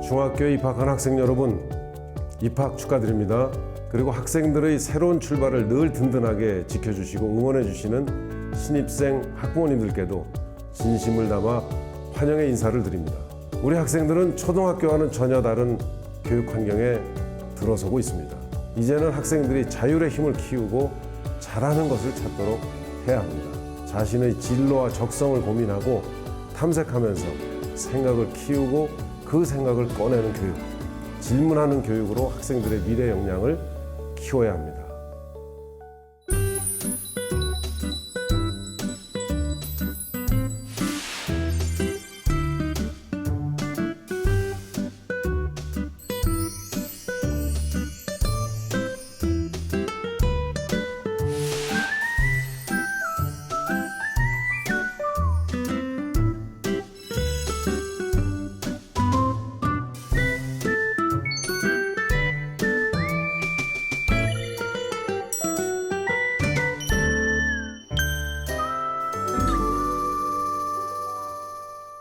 중학교에 입학한 학생 여러분, 입학 축하드립니다. 그리고 학생들의 새로운 출발을 늘 든든하게 지켜주시고 응원해 주시는 신입생 학부모님들께도 진심을 담아 환영의 인사를 드립니다. 우리 학생들은 초등학교와는 전혀 다른 교육 환경에 들어서고 있습니다. 이제는 학생들이 자율의 힘을 키우고 잘하는 것을 찾도록 해야 합니다. 자신의 진로와 적성을 고민하고 탐색하면서 생각을 키우고 그 생각을 꺼내는 교육, 질문하는 교육으로 학생들의 미래 역량을 키워야 합니다.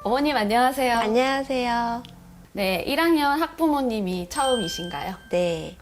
어머님 안녕하세요. 안녕하세요. 네, 1학년 학부모님이 처음이신가요? 네.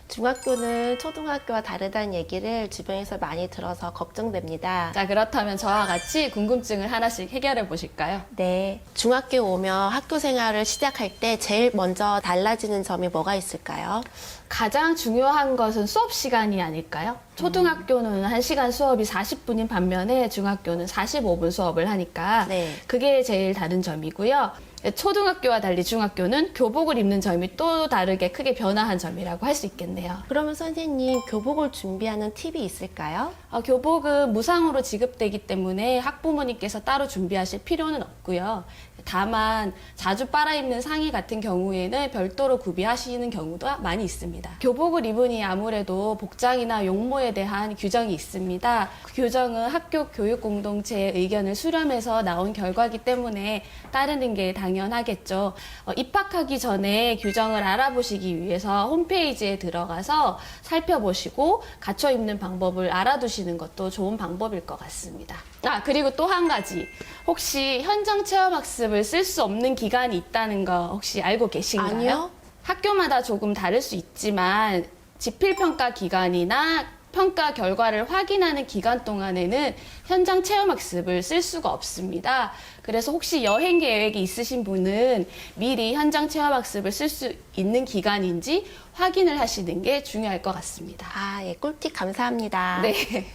중학교는 초등학교와 다르다는 얘기를 주변에서 많이 들어서 걱정됩니다. 자, 그렇다면 저와 같이 궁금증을 하나씩 해결해 보실까요? 네. 중학교 오면 학교 생활을 시작할 때 제일 먼저 달라지는 점이 뭐가 있을까요? 가장 중요한 것은 수업 시간이 아닐까요? 초등학교는 1시간 수업이 40분인 반면에 중학교는 45분 수업을 하니까 네. 그게 제일 다른 점이고요. 초등학교와 달리 중학교는 교복을 입는 점이 또 다르게 크게 변화한 점이라고 할 수 있겠네요. 그러면 선생님, 교복을 준비하는 팁이 있을까요? 교복은 무상으로 지급되기 때문에 학부모님께서 따로 준비하실 필요는 없고요. 다만 자주 빨아입는 상의 같은 경우에는 별도로 구비하시는 경우도 많이 있습니다. 교복을 입으니 아무래도 복장이나 용모에 대한 규정이 있습니다. 그 규정은 학교 교육 공동체의 의견을 수렴해서 나온 결과이기 때문에 따르는 게 당연하겠죠. 입학하기 전에 규정을 알아보시기 위해서 홈페이지에 들어가서 살펴보시고 갖춰 입는 방법을 알아두시는 것도 좋은 방법일 것 같습니다. 그리고 또 한 가지. 혹시 현장 체험학습을 쓸 수 없는 기간이 있다는 거 혹시 알고 계신가요? 아니요. 학교마다 조금 다를 수 있지만 지필평가 기간이나 평가 결과를 확인하는 기간 동안에는 현장 체험학습을 쓸 수가 없습니다. 그래서 혹시 여행 계획이 있으신 분은 미리 현장 체험학습을 쓸 수 있는 기간인지 확인을 하시는 게 중요할 것 같습니다. 예, 꿀팁 감사합니다. 네.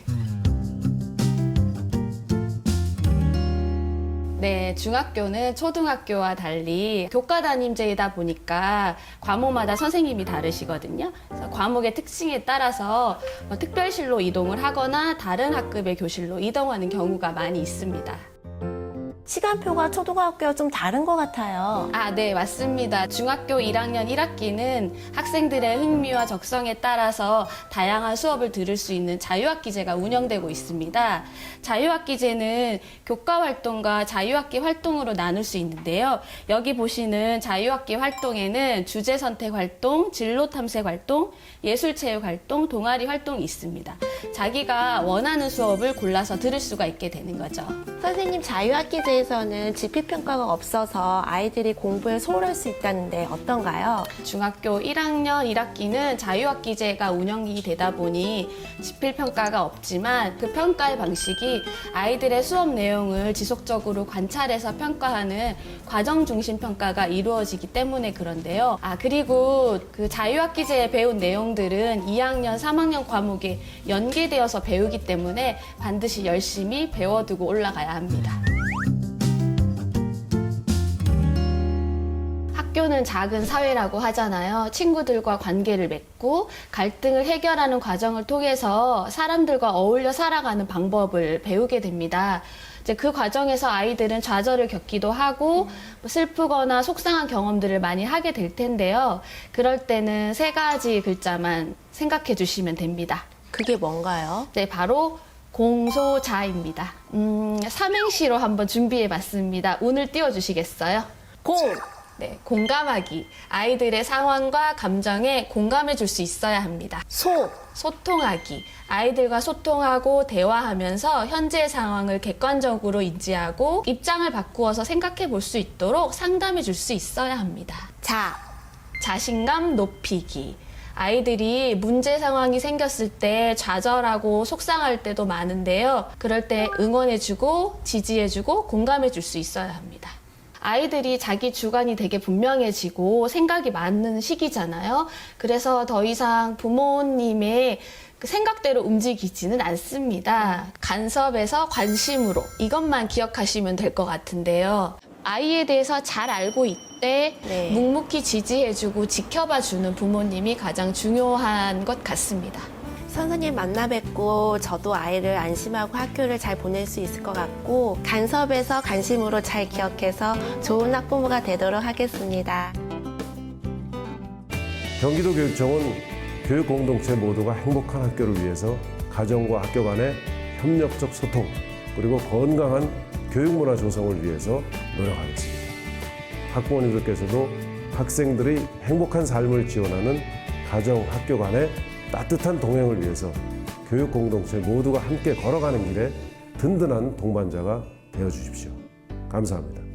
네, 중학교는 초등학교와 달리 교과 담임제이다 보니까 과목마다 선생님이 다르시거든요. 그래서 과목의 특징에 따라서 특별실로 이동을 하거나 다른 학급의 교실로 이동하는 경우가 많이 있습니다. 시간표가 초등학교와 좀 다른 것 같아요. 네, 맞습니다. 중학교 1학년 1학기는 학생들의 흥미와 적성에 따라서 다양한 수업을 들을 수 있는 자유학기제가 운영되고 있습니다. 자유학기제는 교과 활동과 자유학기 활동으로 나눌 수 있는데요. 여기 보시는 자유학기 활동에는 주제 선택 활동, 진로 탐색 활동, 예술체육 활동, 동아리 활동이 있습니다. 자기가 원하는 수업을 골라서 들을 수가 있게 되는 거죠. 선생님, 자유학기제에서는 지필평가가 없어서 아이들이 공부에 소홀할 수 있다는데 어떤가요? 중학교 1학년 1학기는 자유학기제가 운영이 되다 보니 지필평가가 없지만 그 평가의 방식이 아이들의 수업 내용을 지속적으로 관찰해서 평가하는 과정 중심 평가가 이루어지기 때문에 그런데요. 그리고 그 자유학기제에 배운 내용들은 2학년, 3학년 과목에 연계되어서 배우기 때문에 반드시 열심히 배워두고 올라가야 합니다. 학교는 작은 사회라고 하잖아요. 친구들과 관계를 맺고 갈등을 해결하는 과정을 통해서 사람들과 어울려 살아가는 방법을 배우게 됩니다. 이제 그 과정에서 아이들은 좌절을 겪기도 하고 슬프거나 속상한 경험들을 많이 하게 될 텐데요. 그럴 때는 3가지 글자만 생각해 주시면 됩니다. 그게 뭔가요? 네, 바로 공소자입니다. 삼행시로 한번 준비해 봤습니다. 운을 띄워주시겠어요? 공! 네, 공감하기. 아이들의 상황과 감정에 공감해 줄 수 있어야 합니다. 소통하기. 아이들과 소통하고 대화하면서 현재 상황을 객관적으로 인지하고 입장을 바꾸어서 생각해 볼 수 있도록 상담해 줄 수 있어야 합니다. 자신감 높이기. 아이들이 문제 상황이 생겼을 때 좌절하고 속상할 때도 많은데요. 그럴 때 응원해주고 지지해주고 공감해줄 수 있어야 합니다. 아이들이 자기 주관이 되게 분명해지고 생각이 많은 시기잖아요. 그래서 더 이상 부모님의 그 생각대로 움직이지는 않습니다. 간섭에서 관심으로 이것만 기억하시면 될 것 같은데요. 아이에 대해서 잘 알고 있대 네. 묵묵히 지지해주고 지켜봐주는 부모님이 가장 중요한 것 같습니다. 선생님 만나 뵙고 저도 아이를 안심하고 학교를 잘 보낼 수 있을 것 같고 간섭에서 관심으로 잘 기억해서 좋은 학부모가 되도록 하겠습니다. 경기도교육청은 교육 공동체 모두가 행복한 학교를 위해서 가정과 학교 간의 협력적 소통 그리고 건강한 교육문화 조성을 위해서 노력하겠습니다. 학부모님들께서도 학생들의 행복한 삶을 지원하는 가정, 학교 간의 따뜻한 동행을 위해서 교육 공동체 모두가 함께 걸어가는 길에 든든한 동반자가 되어 주십시오. 감사합니다.